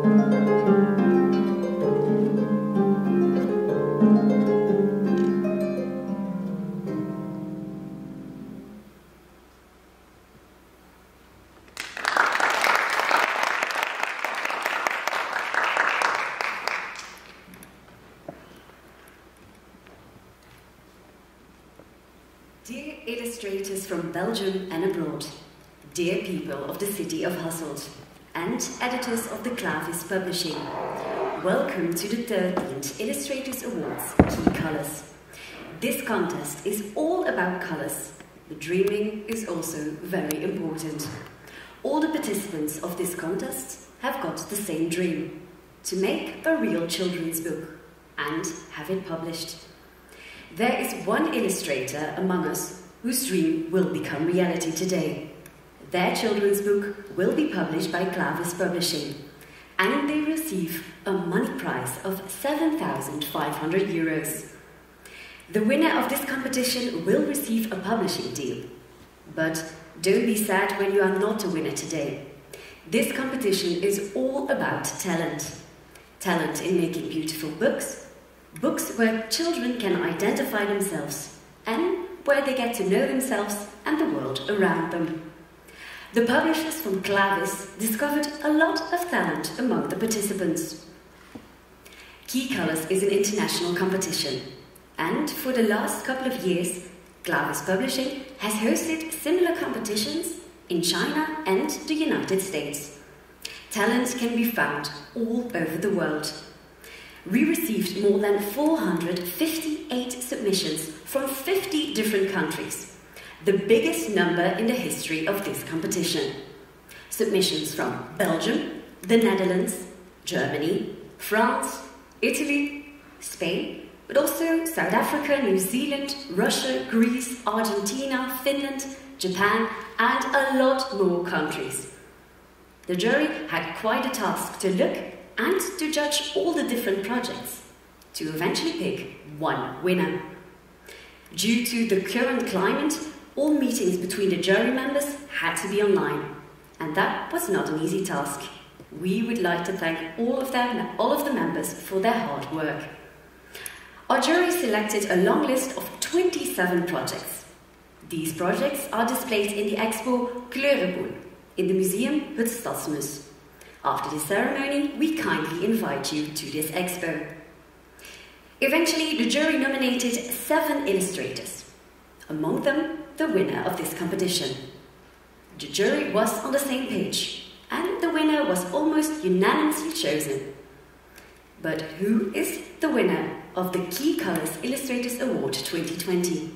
Dear illustrators from Belgium and abroad, dear people of the city of Hasselt, and editors of the Clavis Publishing, welcome to the 13th Illustrators Awards Key Colors. This contest is all about colors, but dreaming is also very important. All the participants of this contest have got the same dream: to make a real children's book and have it published. There is one illustrator among us whose dream will become reality today. Their children's book will be published by Clavis Publishing, and they receive a money prize of €7,500. The winner of this competition will receive a publishing deal. But don't be sad when you are not a winner today. This competition is all about talent. Talent in making beautiful books, books where children can identify themselves and where they get to know themselves and the world around them. The publishers from Clavis discovered a lot of talent among the participants. Key Colors is an international competition, and for the last couple of years, Clavis Publishing has hosted similar competitions in China and the United States. Talent can be found all over the world. We received more than 458 submissions from 50 different countries, the biggest number in the history of this competition. Submissions from Belgium, the Netherlands, Germany, France, Italy, Spain, but also South Africa, New Zealand, Russia, Greece, Argentina, Finland, Japan, and a lot more countries. The jury had quite a task to look and to judge all the different projects, to eventually pick one winner. Due to the current climate, all meetings between the jury members had to be online, and that was not an easy task. We would like to thank all of the members for their hard work. Our jury selected a long list of 27 projects. These projects are displayed in the expo Kleurboel in the museum Het Stadsmus. After the ceremony, we kindly invite you to this expo. Eventually, the jury nominated 7 illustrators, among them the winner of this competition. The jury was on the same page, and the winner was almost unanimously chosen. But who is the winner of the Key Colors Illustrators Award 2020?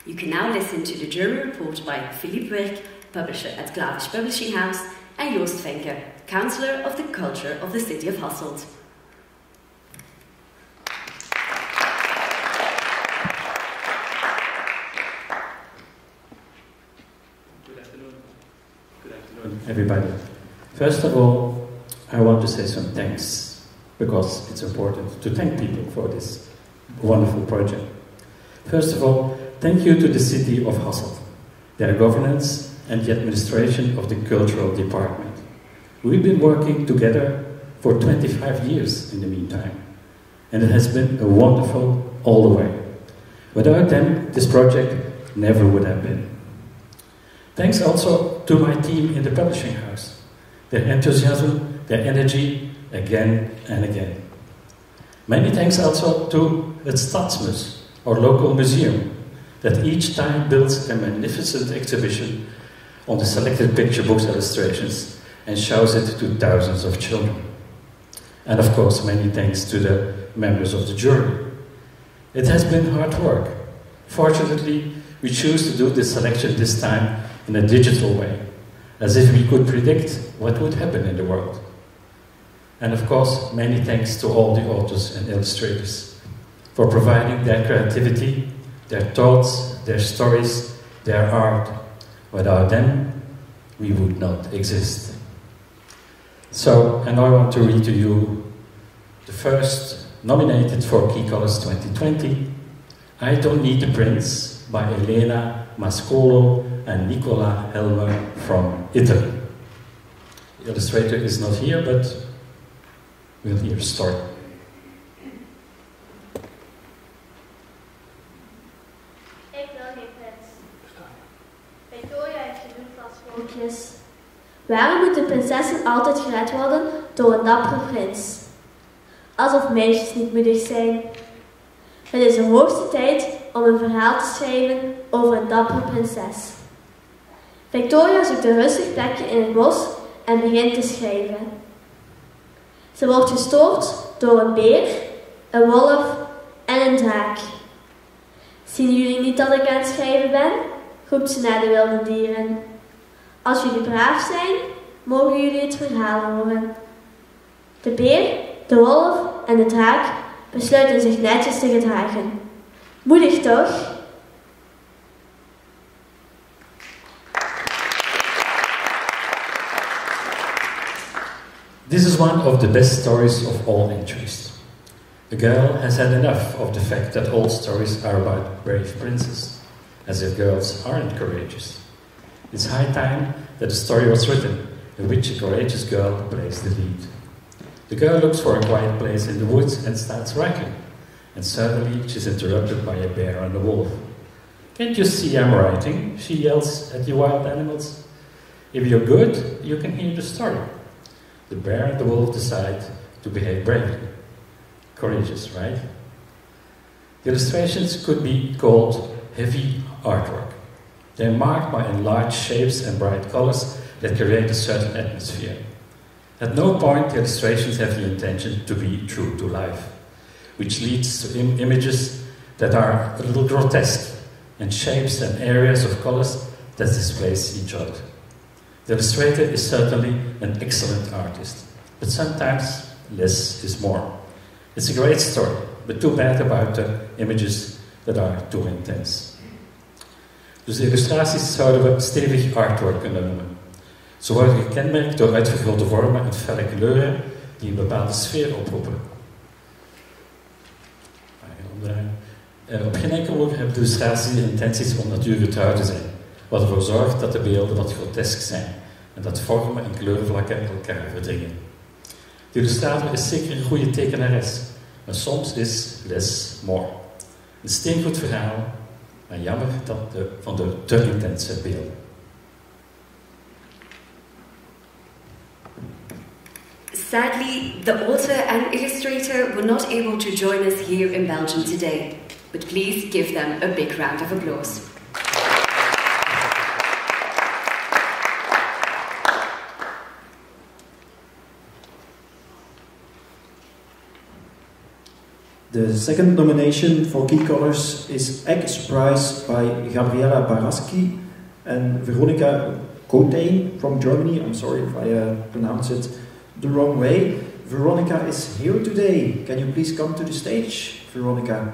You can now listen to the jury report by Philippe Werk, publisher at Clavis Publishing House, and Joost Venke, Councillor of the Culture of the City of Hasselt. Good afternoon. Good afternoon, everybody. First of all, I want to say some thanks, because it's important to thank people for this wonderful project. First of all, thank you to the City of Hasselt, their governance and the administration of the Cultural Department. We've been working together for 25 years in the meantime, and it has been a wonderful all the way. Without them, this project never would have been. Thanks also to my team in the publishing house, their enthusiasm, their energy, again and again. Many thanks also to Het Stadsmus, our local museum, that each time builds a magnificent exhibition on the selected picture books illustrations and shows it to thousands of children. And of course, many thanks to the members of the jury. It has been hard work. Fortunately, we choose to do this selection this time in a digital way, as if we could predict what would happen in the world. And of course, many thanks to all the authors and illustrators for providing their creativity, their thoughts, their stories, their art. Without them, we would not exist. So, and I want to read to you the first nominated for Key Colors 2020, I Don't Need a Prince by Elena Mascolo and Nicola Helmer from Italy. The illustrator is not here, but we'll hear a story. Ik wil geen prins. Victoria heeft genoeg van sprookjes. Waarom moeten prinsessen altijd gered worden door een dappere prins? Alsof meisjes niet moedig zijn. Het is de hoogste tijd om een verhaal te schrijven over een dappere prinses. Victoria zoekt een rustig plekje in het bos en begint te schrijven. Ze wordt gestoord door een beer, een wolf en een draak. Zien jullie niet dat ik aan het schrijven ben? Roept ze naar de wilde dieren. Als jullie braaf zijn, mogen jullie het verhaal horen. De beer, de wolf en de draak besluiten zich netjes te gedragen. Moedig toch? This is one of the best stories of all interest. The girl has had enough of the fact that all stories are about brave princes, as if girls aren't courageous. It's high time that a story was written in which a courageous girl plays the lead. The girl looks for a quiet place in the woods and starts writing, and suddenly she's interrupted by a bear and a wolf. "Can't you see I'm writing?" she yells at the wild animals. "If you're good, you can hear the story." The bear and the wolf decide to behave bravely. Courageous, right? The illustrations could be called heavy artwork. They're marked by enlarged shapes and bright colors that create a certain atmosphere. At no point the illustrations have the intention to be true to life, which leads to images that are a little grotesque, and shapes and areas of colors that displace each other. The illustrator is certainly an excellent artist, but sometimes less is more. It's a great story, but too bad about the images that are too intense. Dus de illustraties zouden we stevig artwork kunnen noemen. Ze worden gekenmerkt door uitvergrote vormen en felle kleuren die een bepaalde sfeer oproepen. Op geen enkel moment hebben de illustraties de intenties om natuurgetrouw te zijn, wat ervoor zorgt dat de beelden wat grotesk zijn en dat vormen en kleurvlakken elkaar verdringen. De illustrator is zeker een goede tekenares, maar soms is less more. Een steengoed verhaal, maar jammer van de te intense beelden. Sadly, the author and illustrator were not able to join us here in Belgium today, but please give them a big round of applause. The second nomination for Key Colors is Egg Surprise by Gabriela Baraski and Veronika Kotein from Germany. I'm sorry if I pronounce it the wrong way. Veronika is here today. Can you please come to the stage, Veronika?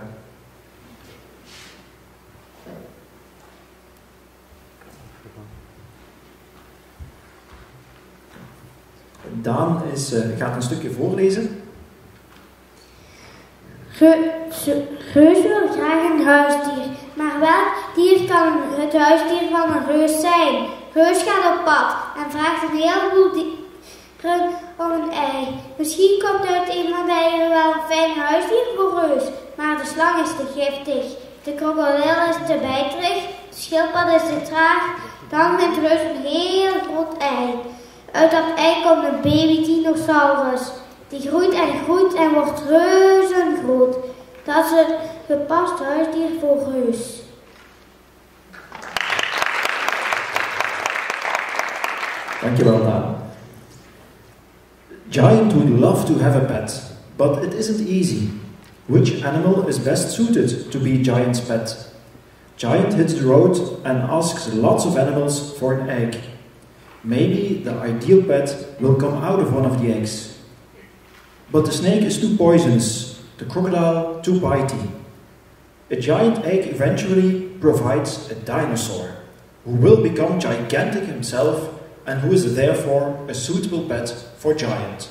Daan gaat een stukje voorlezen. Reus wil graag een huisdier, maar welk dier kan het huisdier van een reus zijn? Reus gaat op pad en vraagt een heleboel dieren om een ei. Misschien komt uit een van de eieren wel een fijn huisdier voor Reus, maar de slang is te giftig, de krokodil is te bijterig, de schildpad is te traag. Dan vindt Reus een heel groot ei. Uit dat ei komt een baby dinosaurus. Die groeit en wordt reuzengroot. Dat is een gepast huisdier voor Reus. Dankjewel, Daan. Giant would love to have a pet, but it isn't easy. Which animal is best suited to be Giant's pet? Giant hits the road and asks lots of animals for an egg. Maybe the ideal pet will come out of one of the eggs. But the snake is too poisonous, the crocodile too bitey. A giant egg eventually provides a dinosaur, who will become gigantic himself and who is therefore a suitable pet for Giant.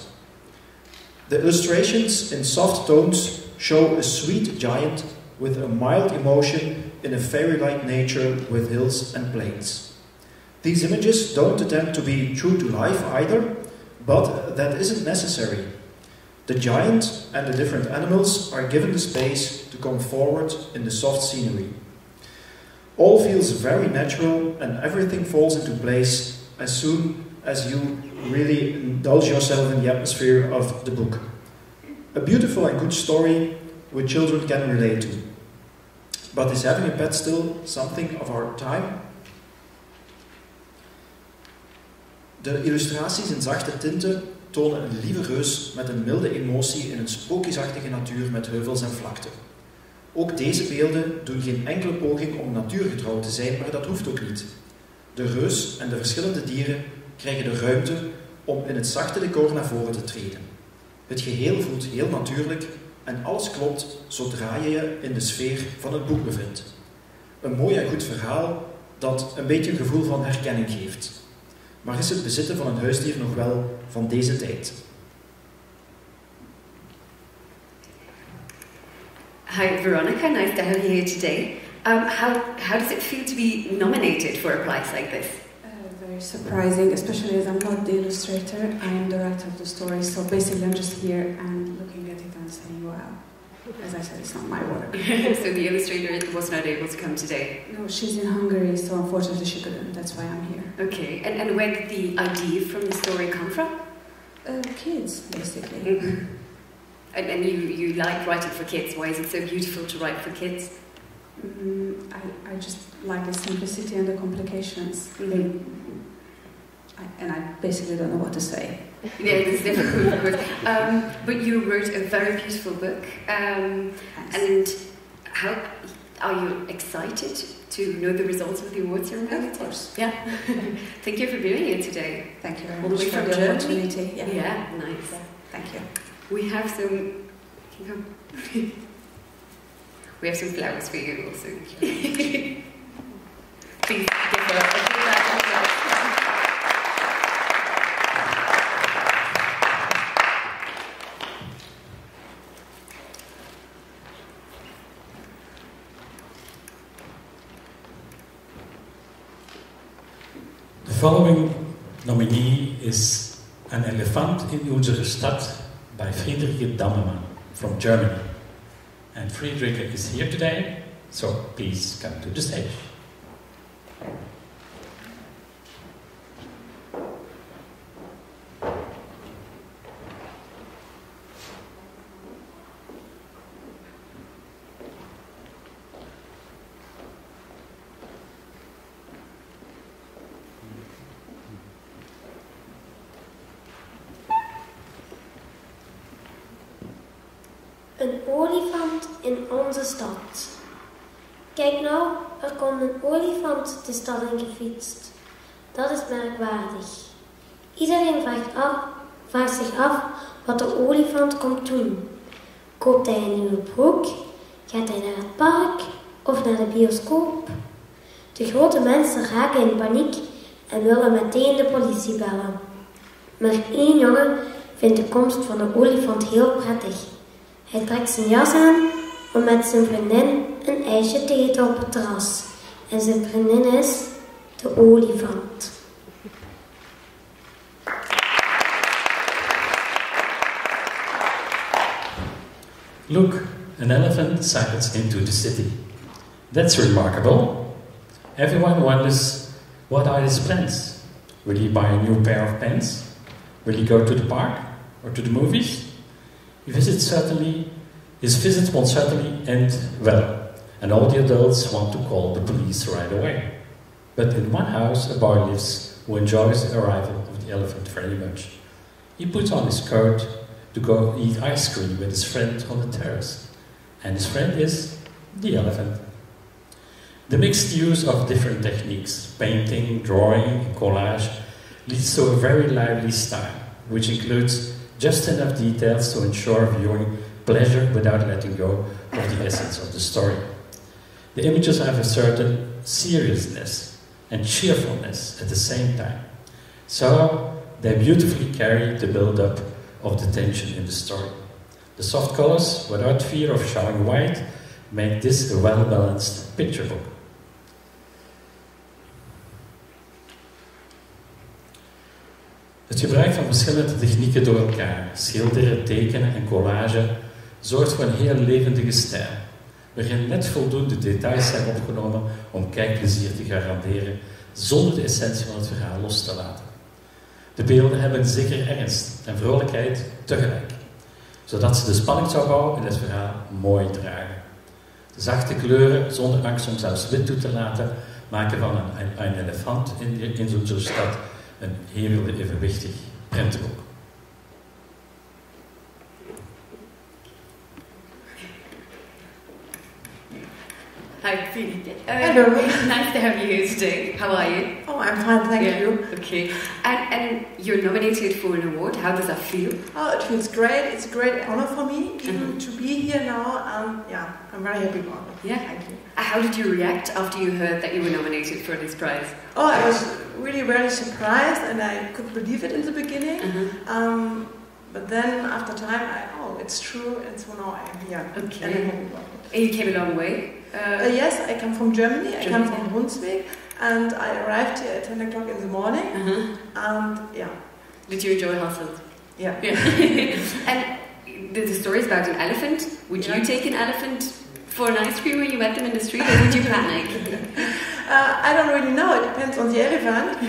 The illustrations in soft tones show a sweet giant with a mild emotion in a fairy-like nature with hills and plains. These images don't attempt to be true to life either, but that isn't necessary. The giant and the different animals are given the space to come forward in the soft scenery. All feels very natural and everything falls into place as soon as you really indulge yourself in the atmosphere of the book. A beautiful and good story which children can relate to. But is having a pet still something of our time? De illustraties in zachte tinten tonen een lieve reus met een milde emotie in een sprookjesachtige natuur met heuvels en vlakten. Ook deze beelden doen geen enkele poging om natuurgetrouw te zijn, maar dat hoeft ook niet. De reus en de verschillende dieren krijgen de ruimte om in het zachte decor naar voren te treden. Het geheel voelt heel natuurlijk en alles klopt zodra je je in de sfeer van het boek bevindt. Een mooi en goed verhaal dat een beetje een gevoel van herkenning geeft. Maar is het bezitten van een huisdier nog wel van deze tijd? Hi Veronica, nice to have you here today. How does it feel to be nominated for a prize like this? Very surprising, especially as I'm not the illustrator, I am the writer of the story, so basically I'm just here and looking at it and saying, wow. As I said, it's not my work. So the illustrator was not able to come today? No, she's in Hungary, so unfortunately she couldn't, that's why I'm here. Okay, and where did the idea from the story come from? Kids, basically. Mm-hmm. And you like writing for kids, why is it so beautiful to write for kids? I just like the simplicity and the complications. Mm-hmm. And I basically don't know what to say. Yeah, it's difficult, of course. But you wrote a very beautiful book. And how are you excited to know the results of the awards ceremony? Of course. Yeah. Thank you for being here today. Thank you very All the much way for from the Germany. opportunity. Yeah, nice. Yeah, thank you. We have some. We have some flowers for you also. Please give her a big round of applause. The following nominee is Een Elefant in Unsere Stadt by Friederike Dammemann from Germany. And Friederike is here today, so please come to the stage. Een olifant in onze stad. Kijk nou, er komt een olifant de stad in gefietst. Dat is merkwaardig. Iedereen vraagt zich af wat de olifant komt doen. Koopt hij een nieuwe broek? Gaat hij naar het park? Of naar de bioscoop? De grote mensen raken in paniek en willen meteen de politie bellen. Maar één jongen vindt de komst van de olifant heel prettig. Hij trekt zijn jas aan om met zijn vriendin een ijsje te eten op het terras. En zijn vriendin is de olifant. Look, an elephant cycles into the city. That's remarkable. Everyone wonders, what are his plans? Will he buy a new pair of pants? Will he go to the park or to the movies? His visit won't certainly end well, and all the adults want to call the police right away. But in one house, a boy lives who enjoys the arrival of the elephant very much. He puts on his coat to go eat ice cream with his friend on the terrace, and his friend is the elephant. The mixed use of different techniques, painting, drawing, collage, leads to a very lively style, which includes just enough details to ensure viewing pleasure without letting go of the essence of the story. The images have a certain seriousness and cheerfulness at the same time, so they beautifully carry the build-up of the tension in the story. The soft colors, without fear of showing white, make this a well-balanced picture book. Het gebruik van verschillende technieken door elkaar, schilderen, tekenen en collage, zorgt voor een heel levendige stijl, waarin net voldoende details zijn opgenomen om kijkplezier te garanderen, zonder de essentie van het verhaal los te laten. De beelden hebben zeker ernst en vrolijkheid tegelijk, zodat ze de spanningsopbouw in het verhaal mooi dragen. De zachte kleuren, zonder angst om zelfs wit toe te laten, maken van een elefant in zo'n stad een heel evenwichtig prentenboek. Hi, Phoebe. Hello. Nice to have you here today. How are you? Oh, I'm fine, thank you. Okay. And you're nominated for an award. How does that feel? Oh, it feels great. It's a great honor for me even to be here now. And yeah, I'm very happy about it. Yeah. Thank you. How did you react after you heard that you were nominated for this prize? Oh, I was really very surprised and I couldn't believe it in the beginning. But then after time, it's true. And so now I am here. Okay. And I'm happy about it. And you came a long way. Yes, I come from Germany. I come from Brunswick, and I arrived here at 10 o'clock in the morning. And yeah. Did you enjoy Hasselt? Yeah. And the story is about an elephant. Would you take an elephant for an ice cream when you met them in the street, or would you panic? I don't really know. It depends on the elephant.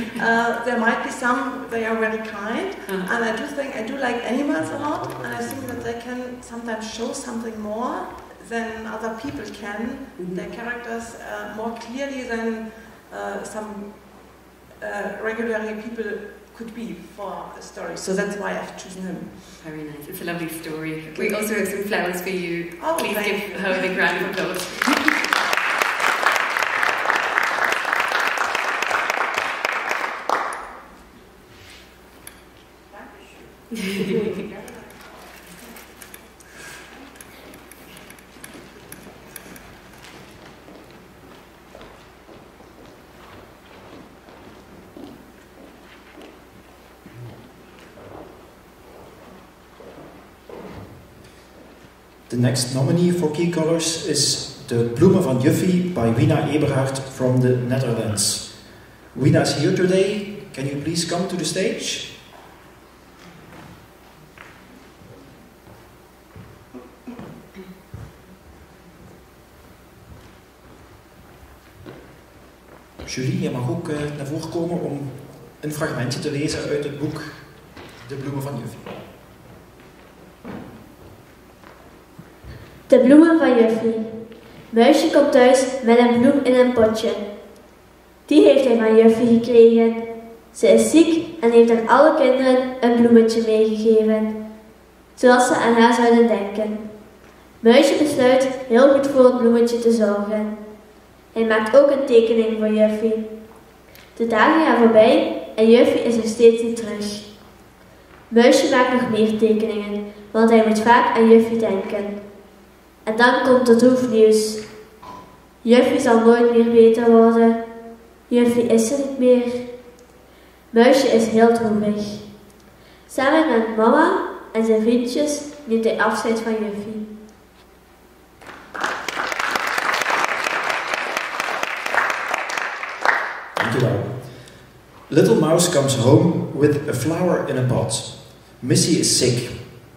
There might be some. They are very kind, and I do like animals a lot, and I think that they can sometimes show something more than other people can, their characters more clearly than some regular people could be for a story. So that's why I've chosen him. Very nice. It's a lovely story. Okay. We also have some flowers for you. Oh, please give her a big round of applause. The next nominee for key colors is De Bloemen van Juffie by Wina Eberhard from the Netherlands. Wina is here today. Can you please come to the stage? Julie, je mag ook naar voren komen om een fragmentje te lezen uit het boek De Bloemen van Juffie. De bloemen van Juffie. Muisje komt thuis met een bloem in een potje. Die heeft hij van Juffie gekregen. Ze is ziek en heeft aan alle kinderen een bloemetje meegegeven, zodat ze aan haar zouden denken. Muisje besluit heel goed voor het bloemetje te zorgen. Hij maakt ook een tekening voor Juffie. De dagen gaan voorbij en Juffie is nog steeds niet terug. Muisje maakt nog meer tekeningen, want hij moet vaak aan Juffie denken. En dan komt het droefnieuws. Juffie zal nooit meer beter worden. Juffie is er niet meer. Muisje is heel droevig. Samen met mama en zijn vriendjes neemt hij afscheid van Juffie. Dankjewel. Little Mouse comes home with a flower in a pot. Missy is sick,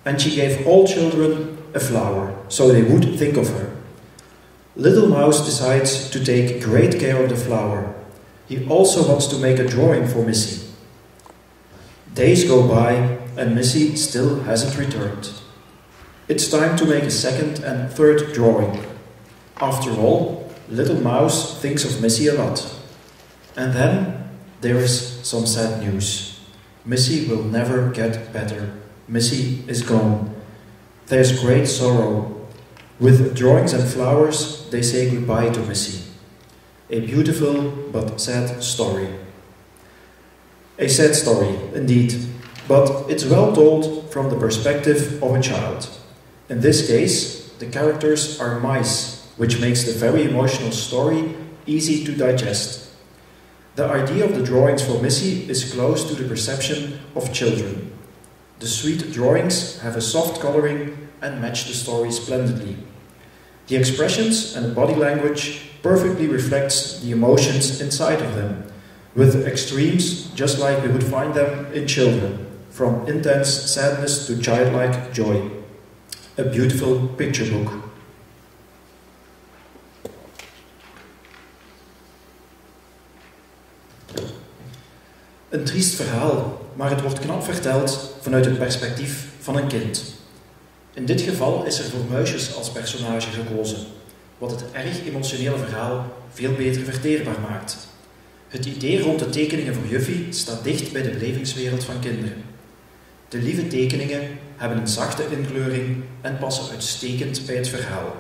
and she gave all children a flower, so they would think of her. Little Mouse decides to take great care of the flower. He also wants to make a drawing for Missy. Days go by, and Missy still hasn't returned. It's time to make a second and third drawing. After all, Little Mouse thinks of Missy a lot. And then there is some sad news. Missy will never get better. Missy is gone. There's great sorrow. With drawings and flowers, they say goodbye to Missy. A beautiful but sad story. A sad story, indeed, but it's well told from the perspective of a child. In this case, the characters are mice, which makes the very emotional story easy to digest. The idea of the drawings for Missy is close to the perception of children. The sweet drawings have a soft coloring and match the story splendidly. The expressions and the body language perfectly reflects the emotions inside of them, with extremes just like we would find them in children, from intense sadness to childlike joy. A beautiful picture book. Een triest verhaal, maar het wordt knap verteld vanuit het perspectief van een kind. In dit geval is er voor muisjes als personage gekozen, wat het erg emotionele verhaal veel beter verteerbaar maakt. Het idee rond de tekeningen voor Juffie staat dicht bij de belevingswereld van kinderen. De lieve tekeningen hebben een zachte inkleuring en passen uitstekend bij het verhaal.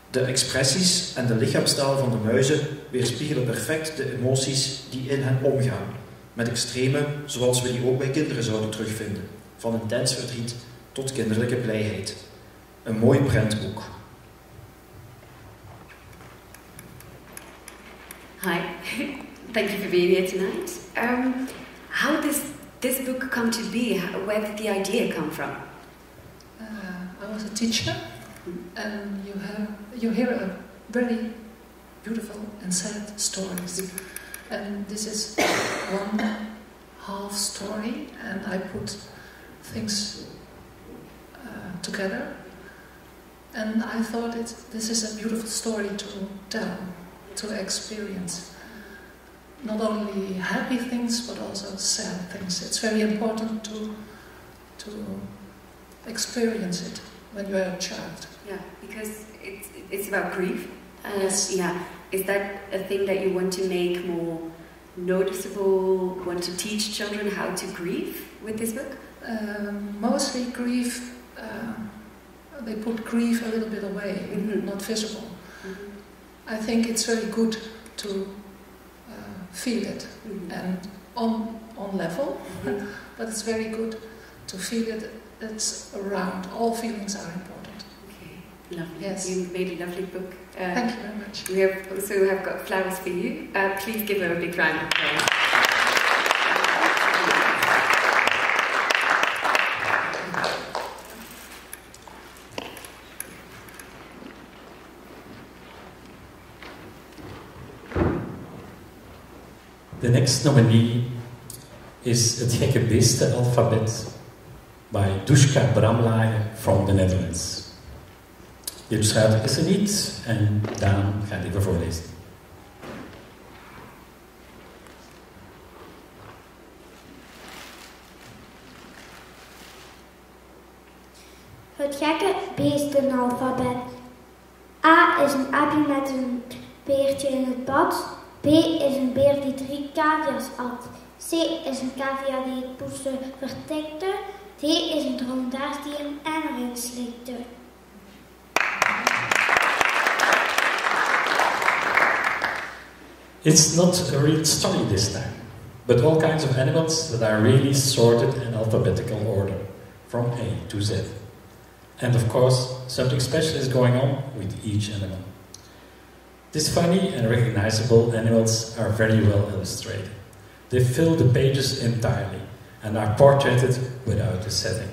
De expressies en de lichaamstaal van de muizen weerspiegelen perfect de emoties die in hen omgaan, met extreme zoals we die ook bij kinderen zouden terugvinden, van intens verdriet tot kinderlijke blijheid. Een mooi prentboek. Hi, thank you for being here tonight. How did this book come to be? Where did the idea come from? I was a teacher, and you hear a very beautiful and sad stories, and this is one half story, and I put things together, and I thought this is a beautiful story to tell, to experience. Not only happy things, but also sad things. It's very important to experience it when you are a child. Yeah, because it's about grief. Yes. Yeah. Is that a thing that you want to make more noticeable? Want to teach children how to grieve with this book? Mostly grief. They put grief a little bit away, not visible. I think it's very good to feel it, and on level, but it's very good to feel it. It's around. All feelings are important. Okay, lovely. Yes. You made a lovely book. Thank you very much. We have got flowers for you. Please give her a big round of applause. The next nominee is Het Gekke Beesten alfabet by Duška Bramlage from the Netherlands. De illustrator is er niet en Daan gaat even voorlezen. Het gekke beestenalfabet. A is een aapje met een beertje in het bad. B is een beer die 3 cavia's at. C is een cavia die het poesje vertikte. D is een dromedaars die een en erin slikte. It's not a real story this time, but all kinds of animals that are really sorted in alphabetical order, from A to Z. And of course, something special is going on with each animal. These funny and recognizable animals are very well illustrated. They fill the pages entirely and are portraited without a setting.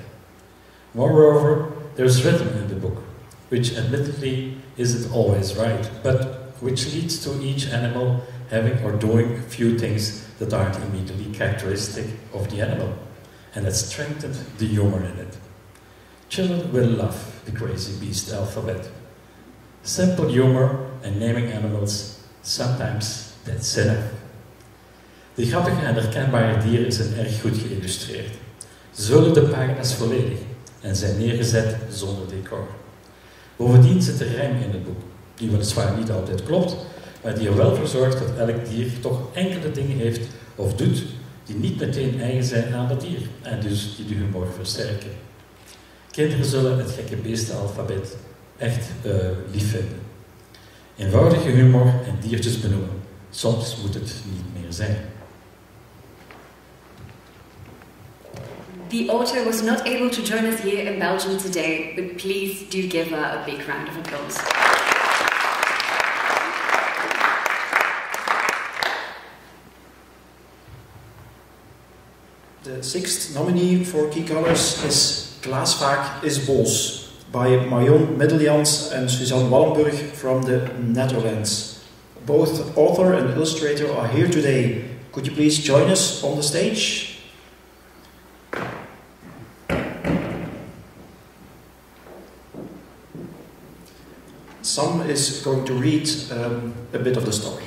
Moreover, there's rhythm in the book, which admittedly isn't always right, but which leads to each animal having or doing a few things that aren't immediately characteristic of the animal, and that strengthened the humor in it. Children will love the Crazy Beast alphabet. Simple humor and naming animals, sometimes that's enough. De grappige en herkenbare dieren zijn erg goed geïllustreerd. Ze vullen de pagina's volledig en zijn neergezet zonder decor. Bovendien zit er rijm in het boek, die weliswaar niet altijd klopt, maar die er wel voor zorgt dat elk dier toch enkele dingen heeft of doet die niet meteen eigen zijn aan dat dier en dus die de humor versterken. Kinderen zullen het gekke beestenalfabet echt lief vinden. Eenvoudige humor en diertjes benoemen. Soms moet het niet meer zijn. The author was not able to join us here in Belgium today, but please do give her a big round of applause. The sixth nominee for Key Colors is Klaasvaak is Boos by Marion Middeljans and Suzanne Wallenburg from the Netherlands. Both author and illustrator are here today, Could you please join us on the stage? Sam is going to read a bit of the story.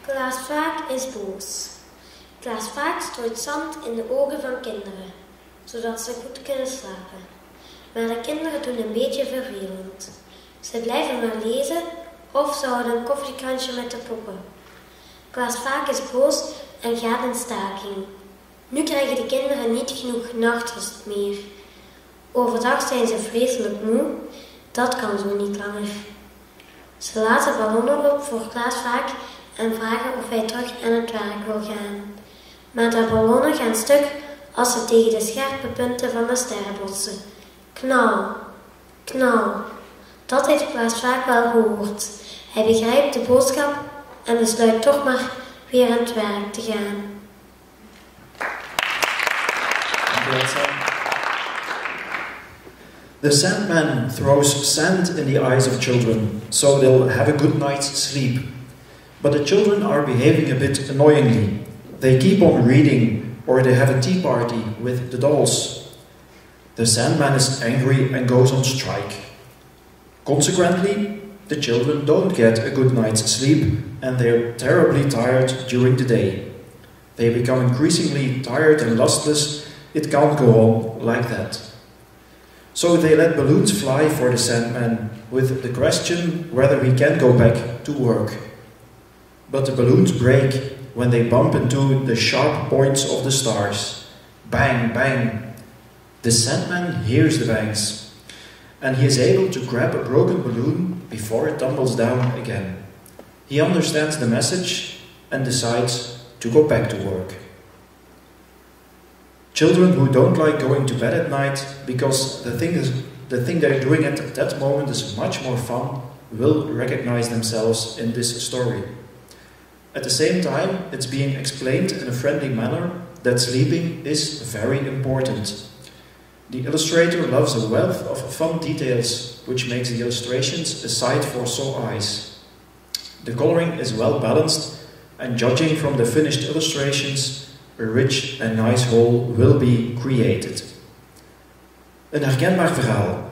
Klaas Vaak is boos. Klaas Vaak strooit zand in de ogen van kinderen, zodat ze goed kunnen slapen. Maar de kinderen doen een beetje vervelend. Ze blijven maar lezen of ze houden een koffiekrantje met de poppen. Klaas Vaak is boos en gaat in staking. Nu krijgen de kinderen niet genoeg nachtrust meer. Overdag zijn ze vreselijk moe, dat kan zo niet langer. Ze laten ballonnen op voor Klaas Vaak en vragen of hij terug aan het werk wil gaan. Maar de ballonnen gaan stuk als ze tegen de scherpe punten van de ster botsen. Knal, knal. Dat heeft Klaas Vaak wel gehoord. Hij begrijpt de boodschap en besluit toch maar weer aan het werk te gaan. The Sandman throws sand in the eyes of children, so they'll have a good night's sleep. But the children are behaving a bit annoyingly. They keep on reading, or they have a tea party with the dolls. The Sandman is angry and goes on strike. Consequently, the children don't get a good night's sleep, and they're terribly tired during the day. They become increasingly tired and lustless. It can't go on like that. So they let balloons fly for the Sandman, with the question whether he can go back to work. But the balloons break when they bump into the sharp points of the stars. Bang, bang. The Sandman hears the bangs, and he is able to grab a broken balloon before it tumbles down again. He understands the message and decides to go back to work. Children who don't like going to bed at night because the thing they're doing at that moment is much more fun will recognize themselves in this story. At the same time, it's being explained in a friendly manner that sleeping is very important. The illustrator loves a wealth of fun details, which makes the illustrations a sight for sore eyes. The coloring is well balanced, and judging from the finished illustrations, a rich and nice whole will be created. Een herkenbaar verhaal.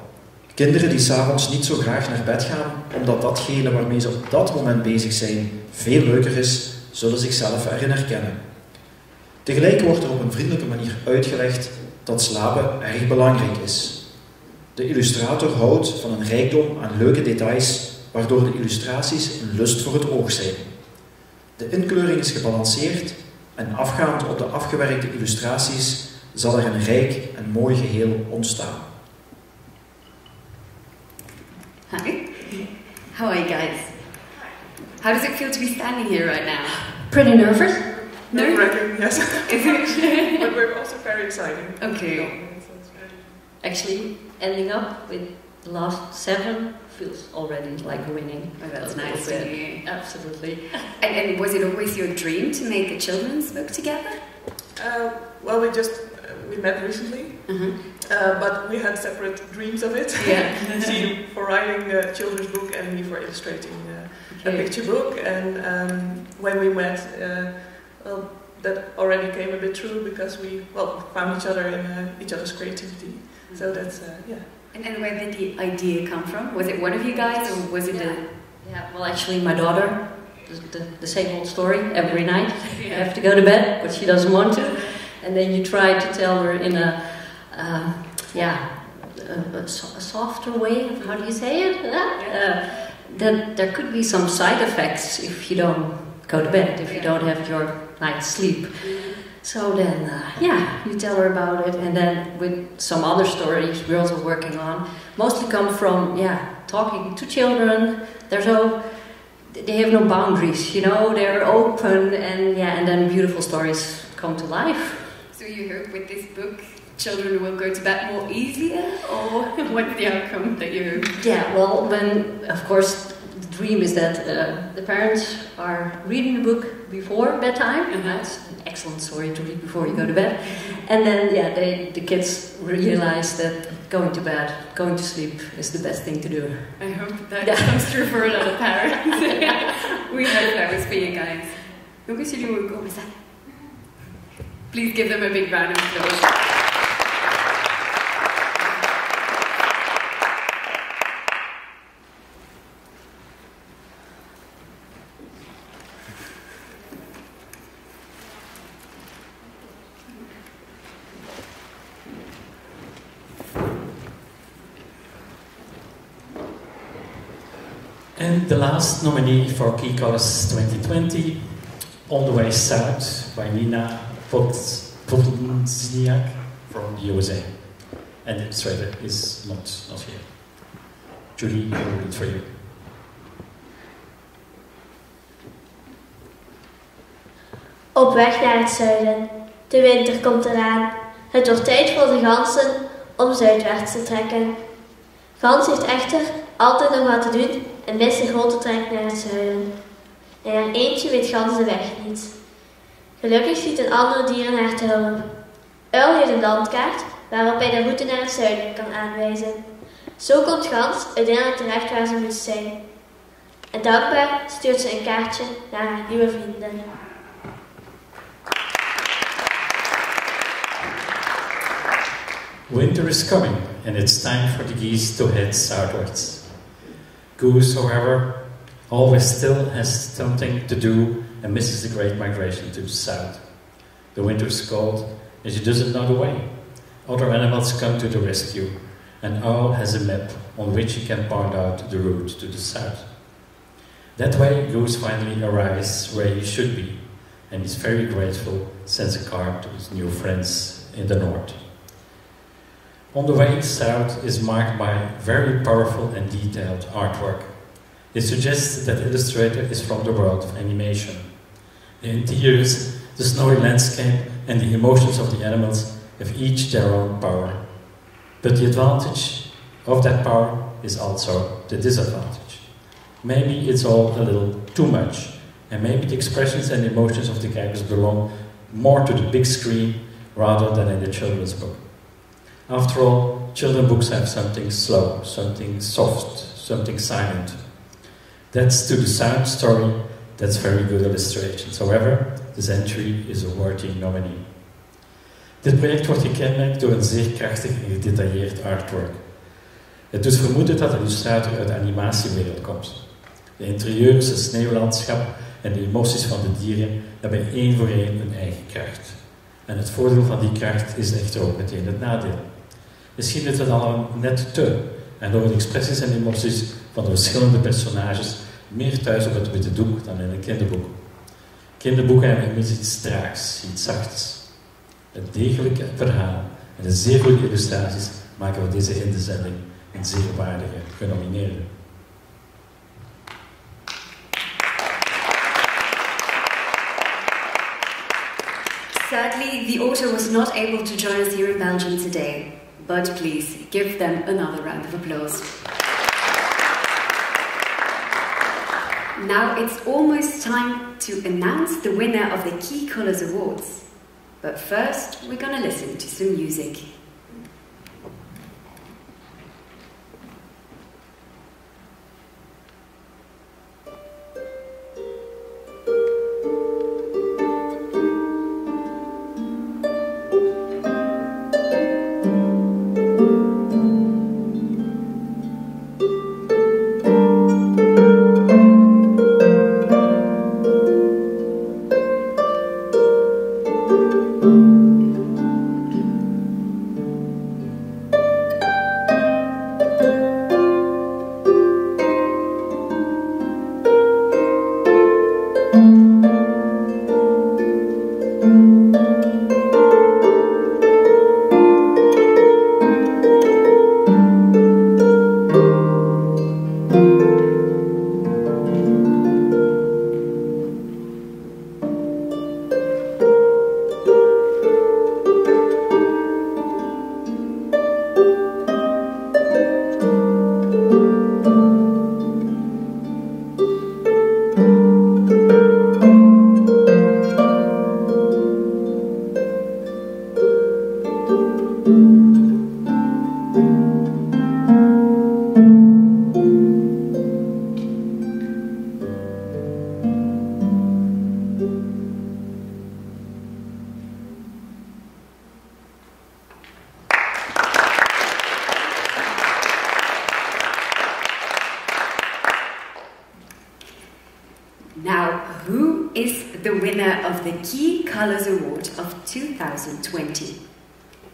Kinderen die 's avonds niet zo graag naar bed gaan, omdat datgene waarmee ze op dat moment bezig zijn veel leuker is, zullen zichzelf erin herkennen. Tegelijk wordt er op een vriendelijke manier uitgelegd dat slapen erg belangrijk is. De illustrator houdt van een rijkdom aan leuke details, waardoor de illustraties een lust voor het oog zijn. De inkleuring is gebalanceerd en afgaand op de afgewerkte illustraties zal er een rijk en mooi geheel ontstaan. Hi. How are you guys? How does it feel to be standing here right now? Pretty nervous. Nerve-wracking, yes. Is it? But we're also very exciting. Okay. Actually, ending up with the last 7 feels already like winning. Oh, that's nice to hear. Absolutely. And was it always your dream to make a children's book together? Well, we met recently, but we had separate dreams of it. Yeah. She for writing the children's book and me for illustrating a picture book. And when we met, well, that already came a bit true because we found each other in each other's creativity. So that's yeah. And where did the idea come from? Was it one of you guys, or was it Yeah, well, actually, my daughter, the same old story every night. You have to go to bed, but she doesn't want to. And then you try to tell her in a softer way, how do you say it? That there could be some side effects if you don't go to bed, if you don't have your night's sleep. So then, you tell her about it, and then with some other stories we're also working on, mostly come from, talking to children. They have no boundaries, they're open, and then beautiful stories come to life. So you hope with this book children will go to bed more easier, or what's the outcome that you hope? Yeah, well, of course, the dream is that the parents are reading the book before bedtime. That's an excellent story to read before you go to bed. And then, the kids realize that going to bed, going to sleep is the best thing to do. I hope that comes true for a lot of parents. We hope that was for you guys. Jongens, jullie moeten komen staan. Please give them a big round of applause. And the last nominee for Key Colors 2020, On the Way South by Nina Podlziak from the USA. And the illustrator is not here. Julie, I will read for you. Op weg naar het zuiden. De winter komt eraan. Het wordt tijd voor de ganzen om zuidwaarts te trekken. Gans heeft echter altijd nog wat te doen en mist de grote trek naar het zuiden. En er eentje weet gans de weg niet. Gelukkig ziet een andere dier haar te hulp. Uil heeft een landkaart waarop hij de route naar het zuiden kan aanwijzen. Zo komt Gans uiteindelijk terecht waar ze moet zijn. En dankbaar stuurt ze een kaartje naar haar nieuwe vrienden. Winter is coming, and it's time for the geese to head southwards. Goose, however, always still has something to do and misses the great migration to the south. The winter is cold, and she doesn't know the way. Other animals come to the rescue, and Owl has a map on which he can point out the route to the south. That way, Goose finally arrives where he should be, and is very grateful, sends a card to his new friends in the north. On the Way South is marked by very powerful and detailed artwork. It suggests that the illustrator is from the world of animation. The interiors, the snowy landscape, and the emotions of the animals have each their own power. But the advantage of that power is also the disadvantage. Maybe it's all a little too much, and maybe the expressions and emotions of the characters belong more to the big screen rather than in the children's book. After all, children's books have something slow, something soft, something silent. That's to the sound story, that's very good illustrations. However, this entry is a worthy nominee. Dit project wordt gekenmerkt door een zeer krachtig en gedetailleerd artwork. Het doet vermoeden dat de illustrator uit de animatiewereld komt. De interieurs, het sneeuwlandschap en de emoties van de dieren hebben één voor één een eigen kracht. En het voordeel van die kracht is echter ook meteen het nadeel. Misschien is het al net te, en door de expressies en emoties van de verschillende personages meer thuis op het witte doek dan in een kinderboek. Kinderboeken hebben immers iets traaks, iets zachts. Een degelijke verhaal en de zeer goede illustraties maken van deze inzending een zeer waardige genomineerde. Sadly, the author was not able to join us here in Belgium today, but please give them another round of applause. Now it's almost time to announce the winner of the Key Colors Awards. But first, we're gonna listen to some music. the winner of the Key Colors Award of 2020.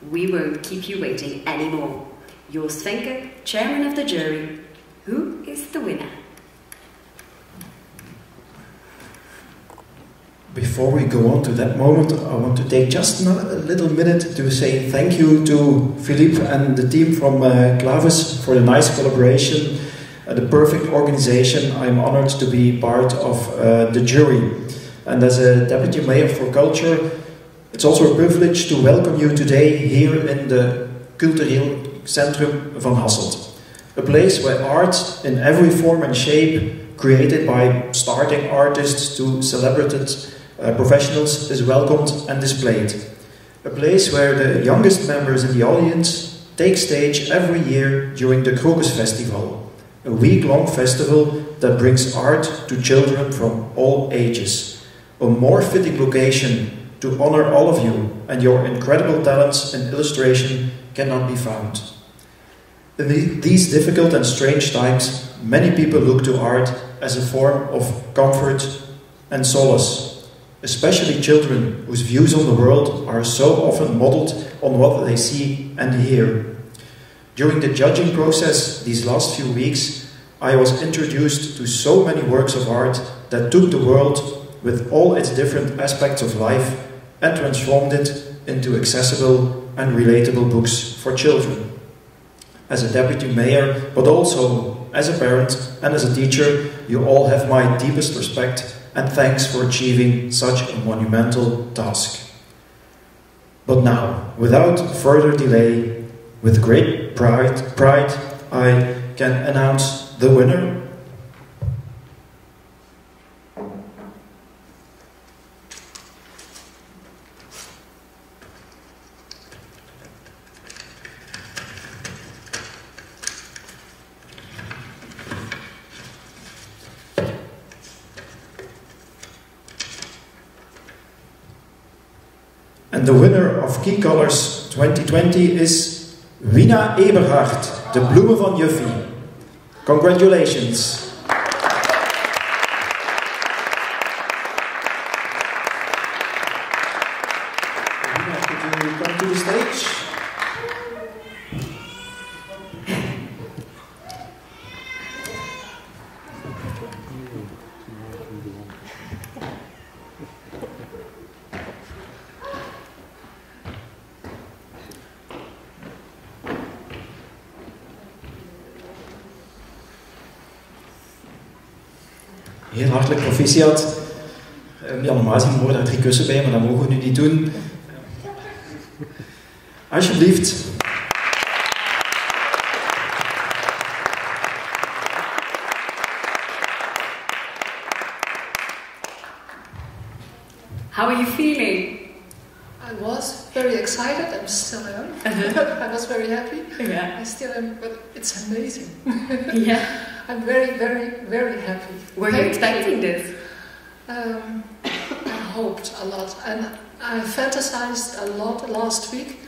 We won't keep you waiting anymore. Joost Venke, chairman of the jury. Who is the winner? Before we go on to that moment, I want to take just a little minute to say thank you to Philippe and the team from Clavis for the nice collaboration, the perfect organization. I'm honored to be part of the jury. And as a Deputy Mayor for Culture, it's also a privilege to welcome you today here in the Cultureel Centrum van Hasselt. A place where art in every form and shape, created by starting artists to celebrated professionals, is welcomed and displayed. A place where the youngest members in the audience take stage every year during the Krokus Festival, a week-long festival that brings art to children from all ages. A more fitting location to honor all of you and your incredible talents in illustration cannot be found. In these difficult and strange times, many people look to art as a form of comfort and solace, especially children whose views on the world are so often modeled on what they see and hear. During the judging process these last few weeks, I was introduced to so many works of art that took the world with all its different aspects of life and transformed it into accessible and relatable books for children. As a deputy mayor, but also as a parent and as a teacher, you all have my deepest respect and thanks for achieving such a monumental task. But now, without further delay, with great pride, I can announce the winner. And the winner of Key Colors 2020 is Wina Eberhard, de bloemen van Juffie. Congratulations. Wina, could you come to the stage? Heel hartelijk proficiat. Ja, normaal zien horen daar 3 kussen bij, maar dat mogen we nu niet doen. Alsjeblieft. How are you feeling? I was very excited, I'm still am. I was very happy. Yeah. I still am, but it's amazing. Yeah. I'm very, very, very happy. Were you expecting this? I hoped a lot, and I fantasized a lot last week,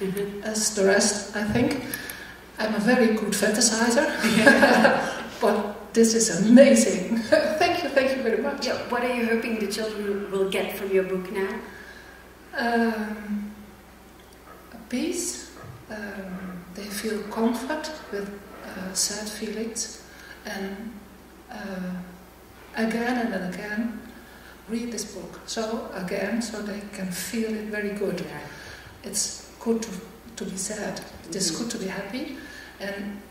as the rest, I think. I'm a very good fantasizer, but this is amazing. Thank you very much. Yeah, what are you hoping the children will get from your book now? A peace. They feel comfort with sad feelings. And again and again read this book so they can feel it very good. Yeah. It's good to be sad, it is good to be happy, and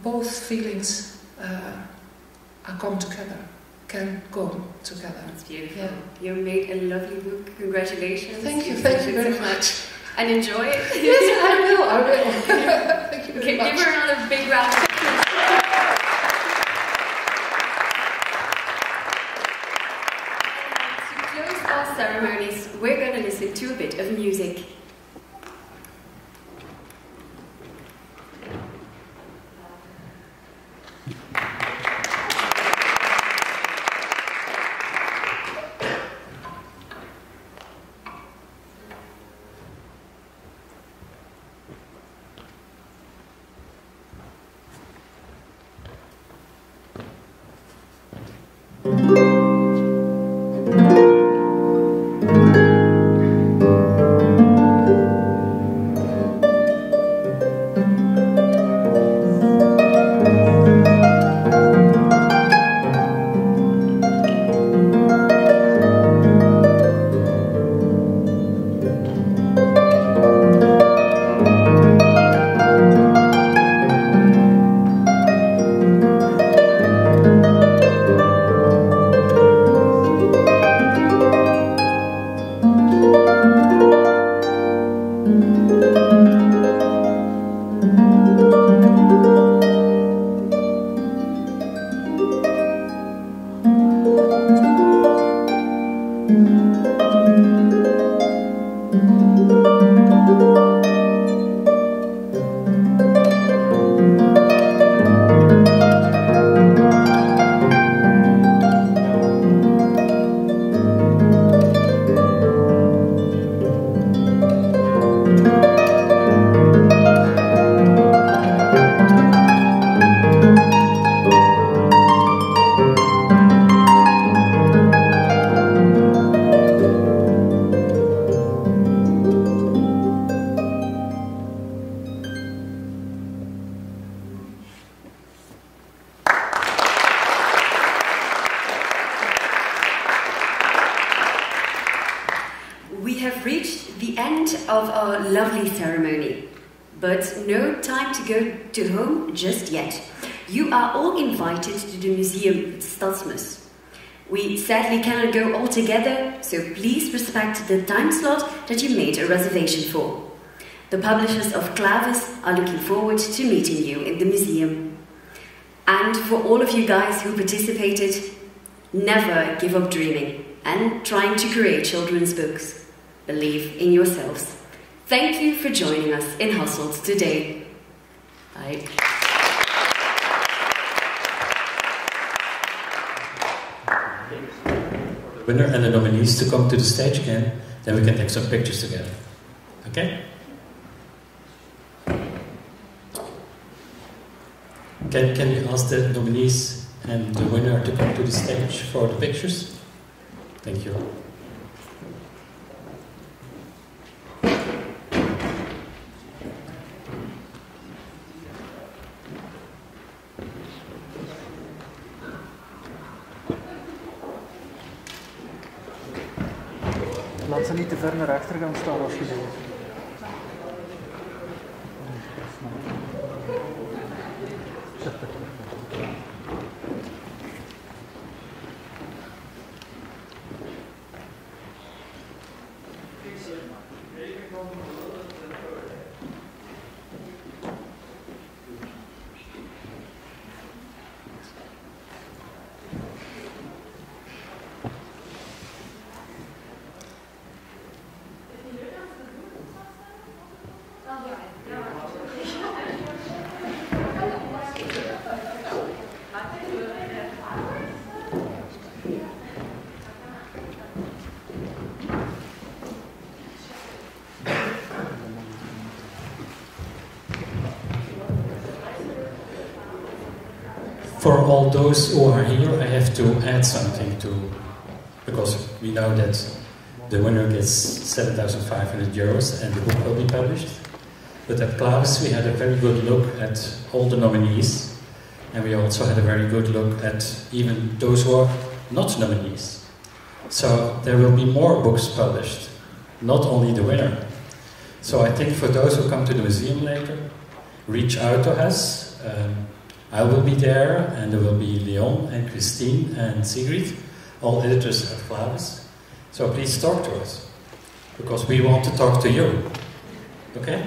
both feelings can go together. That's beautiful. Yeah. You made a lovely book. Congratulations. Thank you very much. And enjoy it. Yes, I will. Thank you very much. Give her another big round of applause. To close our ceremonies, we're going to listen to a bit of music. of our lovely ceremony. But no time to go to home just yet. You are all invited to the museum Het Stadsmus. We sadly cannot go all together, so please respect the time slot that you made a reservation for. The publishers of Clavis are looking forward to meeting you in the museum. And for all of you guys who participated, never give up dreaming and trying to create children's books. Believe in yourselves. Thank you for joining us in Hasselt today. Bye. The winner and the nominees to come to the stage again, then we can take some pictures together. Okay? Can you ask the nominees and the winner to come to the stage for the pictures? Thank you. Laat ze niet te ver naar achter gaan staan als je wil. For all those who are here, I have to add something to, because we know that the winner gets 7,500 euros and the book will be published. But at Clavis we had a very good look at all the nominees, and we also had a very good look at even those who are not nominees. So there will be more books published, not only the winner. So I think for those who come to the museum later, reach out to us. I will be there, and there will be Leon and Christine and Sigrid, all editors at Clavis. So please talk to us, because we want to talk to you. Okay?